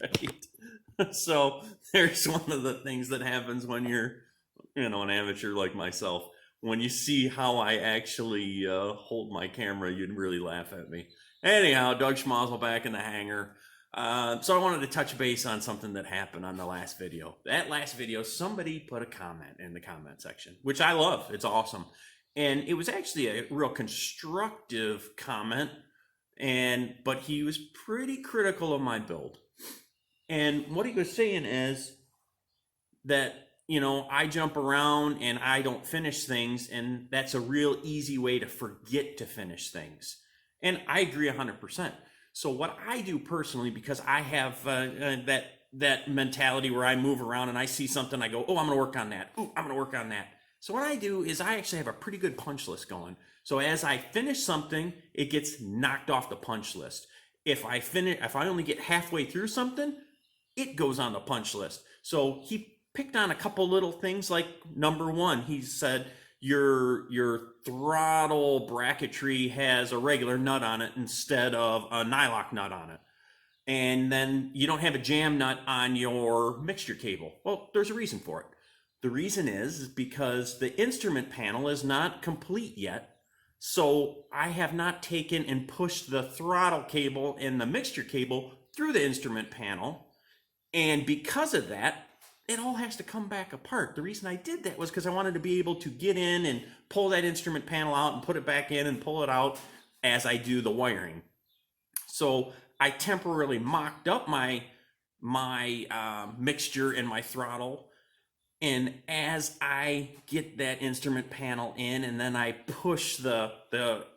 Right. So there's one of the things that happens when you're, an amateur like myself. When you see how I actually hold my camera, you'd really laugh at me. Anyhow, Doug Schmozzle back in the hangar. So I wanted to touch base on something that happened on the last video. That last video, somebody put a comment in the comment section, which I love. It's awesome. And it was actually a real constructive comment, but he was pretty critical of my build. And what he was saying is that, I jump around and I don't finish things, and that's a real easy way to forget to finish things. And I agree 100%. So what I do personally, because I have that mentality where I move around and I see something, I go, oh, I'm going to work on that. Oh, I'm going to work on that. So what I do is I actually have a pretty good punch list going. So as I finish something, it gets knocked off the punch list. If I only get halfway through something, it goes on the punch list. So he picked on a couple little things, like number one, he said your throttle bracketry has a regular nut on it instead of a nylock nut on it. And then you don't have a jam nut on your mixture cable. Well, there's a reason for it. The reason is because the instrument panel is not complete yet. So I have not taken and pushed the throttle cable and the mixture cable through the instrument panel. And because of that, it all has to come back apart. The reason I did that was because I wanted to be able to get in and pull that instrument panel out and put it back in and pull it out as I do the wiring. So I temporarily mocked up my mixture and my throttle. And as I get that instrument panel in and then I push the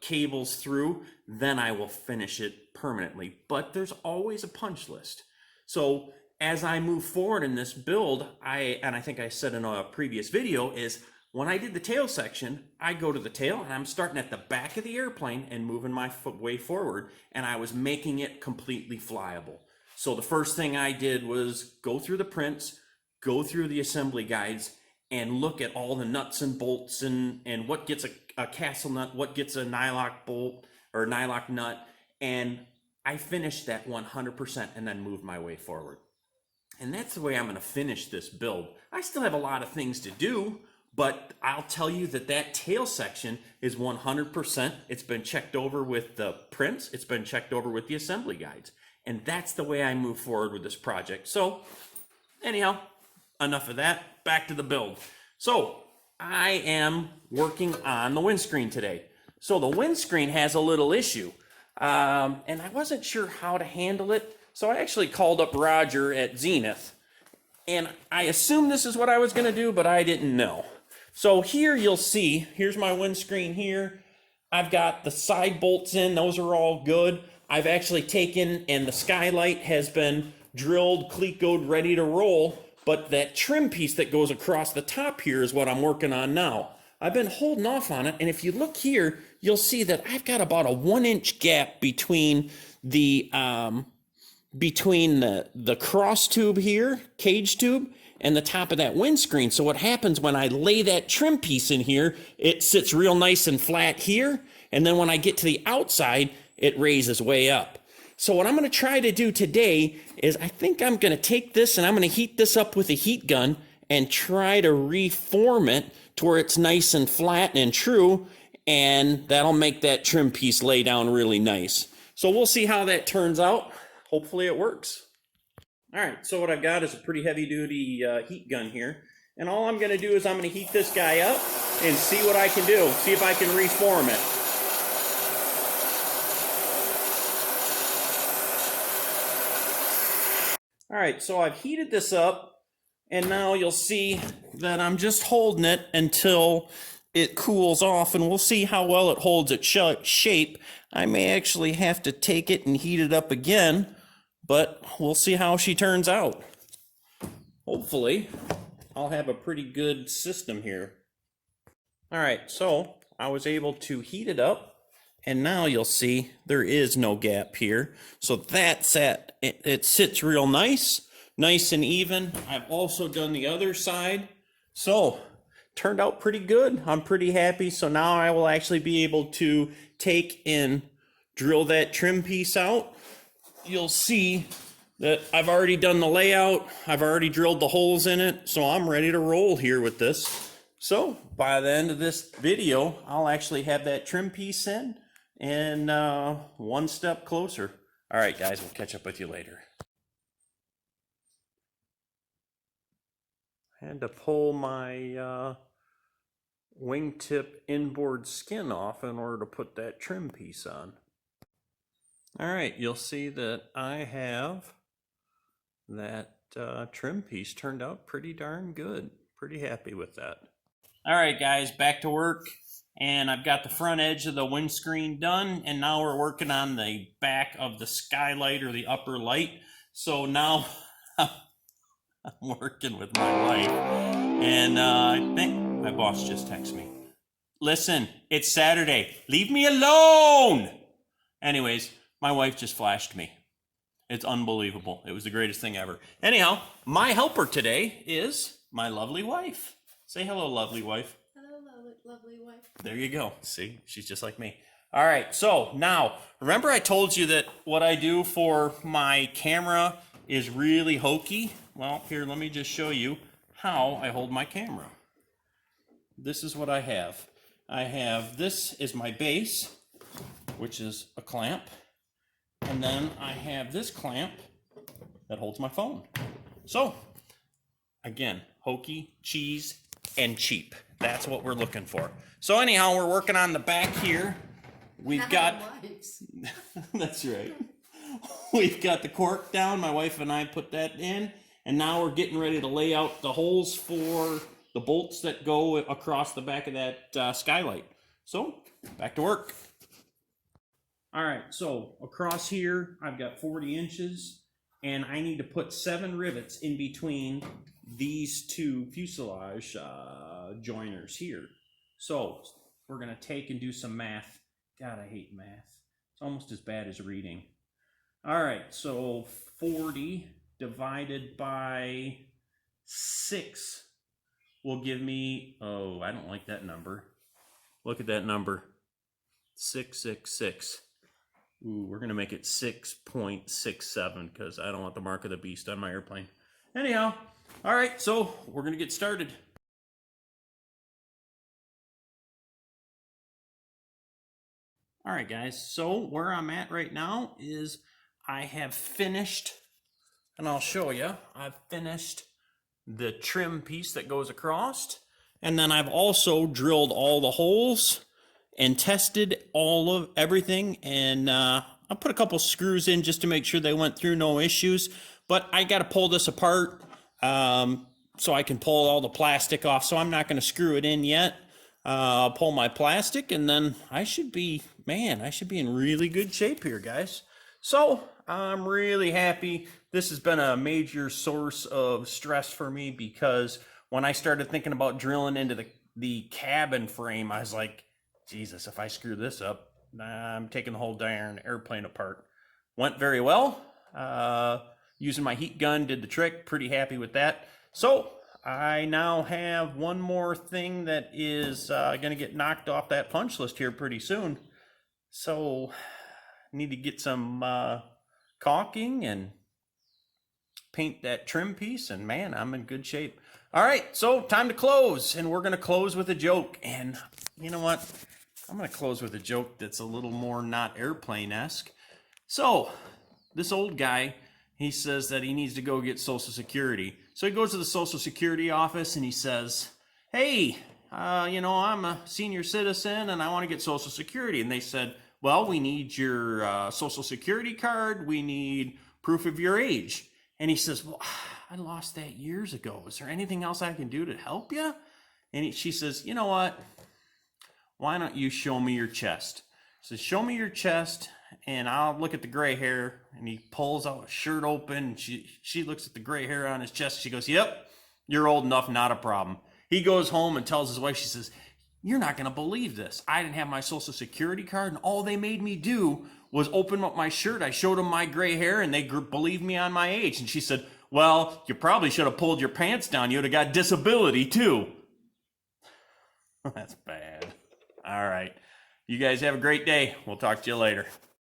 cables through, then I will finish it permanently. But there's always a punch list. So as I move forward in this build, I think I said in a previous video, is when I did the tail section, I go to the tail and I'm starting at the back of the airplane and moving my way forward, and I was making it completely flyable. So the first thing I did was go through the prints, go through the assembly guides, and look at all the nuts and bolts and what gets a castle nut, what gets a nylock bolt or nylock nut, and I finished that 100% and then moved my way forward. And that's the way I'm going to finish this build. I still have a lot of things to do, but I'll tell you that tail section is 100%. It's been checked over with the prints. It's been checked over with the assembly guides. And that's the way I move forward with this project. So anyhow, enough of that. Back to the build. So I am working on the windscreen today. So the windscreen has a little issue. And I wasn't sure how to handle it. So I actually called up Roger at Zenith, and I assumed this is what I was going to do, but I didn't know. So here you'll see, here's my windscreen here. I've got the side bolts in. Those are all good. I've actually taken, and the skylight has been drilled, clecoed, ready to roll, but that trim piece that goes across the top here is what I'm working on now. I've been holding off on it, and if you look here, you'll see that I've got about a 1-inch gap between the cross tube here, cage tube, and the top of that windscreen. So what happens when I lay that trim piece in here, it sits real nice and flat here, and then when I get to the outside, it raises way up. So what I'm going to try to do today is I think I'm going to take this and I'm going to heat this up with a heat gun and try to reform it to where it's nice and flat and true, and that'll make that trim piece lay down really nice. So we'll see how that turns out. Hopefully it works. All right, so what I've got is a pretty heavy-duty heat gun here. And all I'm going to do is I'm going to heat this guy up and see what I can do. See if I can reform it. All right, so I've heated this up. And now you'll see that I'm just holding it until it cools off. And we'll see how well it holds its shape. I may actually have to take it and heat it up again, but we'll see how she turns out. Hopefully, I'll have a pretty good system here. All right, so I was able to heat it up, and now you'll see there is no gap here. So that's it sits real nice and even. I've also done the other side. So turned out pretty good. I'm pretty happy. So now I will actually be able to take and drill that trim piece out, you'll see that I've already done the layout. I've already drilled the holes in it, so I'm ready to roll here with this. So by the end of this video, I'll actually have that trim piece in and one step closer. All right, guys, we'll catch up with you later. I had to pull my wingtip inboard skin off in order to put that trim piece on. All right, you'll see that I have that trim piece turned out pretty darn good. Pretty happy with that. All right, guys, back to work. And I've got the front edge of the windscreen done, and now we're working on the back of the skylight or the upper light. So now I'm working with my wife, and I think my boss just texted me. Listen, it's Saturday. Leave me alone! Anyways, my wife just flashed me. It's unbelievable. It was the greatest thing ever. Anyhow, my helper today is my lovely wife. Say hello, lovely wife. Hello, lovely wife. There you go. See, she's just like me. All right, so now, remember I told you that what I do for my camera is really hokey? Well, here, let me just show you how I hold my camera. This is what I have. I have, this is my base, which is a clamp. And then I have this clamp that holds my phone. So, again, hokey, cheese, and cheap. That's what we're looking for. So anyhow, we're working on the back here. We've got... That's right. We've got the cork down. My wife and I put that in. And now we're getting ready to lay out the holes for the bolts that go across the back of that skylight. So, back to work. All right, so across here, I've got 40 inches, and I need to put 7 rivets in between these two fuselage joiners here. So we're going to take and do some math. God, I hate math. It's almost as bad as reading. All right, so 40 divided by 6 will give me, oh, I don't like that number. Look at that number, 666. Ooh, we're going to make it 6.67 because I don't want the mark of the beast on my airplane. Anyhow, all right, so we're going to get started. All right, guys, so where I'm at right now is I have finished, and I'll show you, I've finished the trim piece that goes across, and then I've also drilled all the holes and tested all of everything, and I put a couple screws in just to make sure they went through, no issues. But I got to pull this apart so I can pull all the plastic off, so I'm not going to screw it in yet. I'll pull my plastic, and then I should be, man, I should be in really good shape here, guys. So I'm really happy. This has been a major source of stress for me because when I started thinking about drilling into the cabin frame, I was like, Jesus, if I screw this up, I'm taking the whole darn airplane apart. Went very well. Using my heat gun did the trick. Pretty happy with that. So I now have one more thing that is going to get knocked off that punch list here pretty soon. So I need to get some caulking and paint that trim piece, and man, I'm in good shape. All right, so time to close, and we're going to close with a joke. And you know what? I'm going to close with a joke that's a little more not airplane-esque. So this old guy, he says that he needs to go get Social Security. So he goes to the Social Security office and he says, hey, you know, I'm a senior citizen and I want to get Social Security. And they said, well, we need your Social Security card. We need proof of your age. And he says, well, I lost that years ago. Is there anything else I can do to help you? And she says, you know what? Why don't you show me your chest? He says, show me your chest and I'll look at the gray hair. And he pulls out a shirt open. And she looks at the gray hair on his chest. She goes, yep, you're old enough, not a problem. He goes home and tells his wife, she says, you're not going to believe this. I didn't have my Social Security card, and all they made me do was open up my shirt. I showed them my gray hair, and they believed me on my age. And she said, well, you probably should have pulled your pants down. You would have got disability, too. That's bad. All right. You guys have a great day. We'll talk to you later.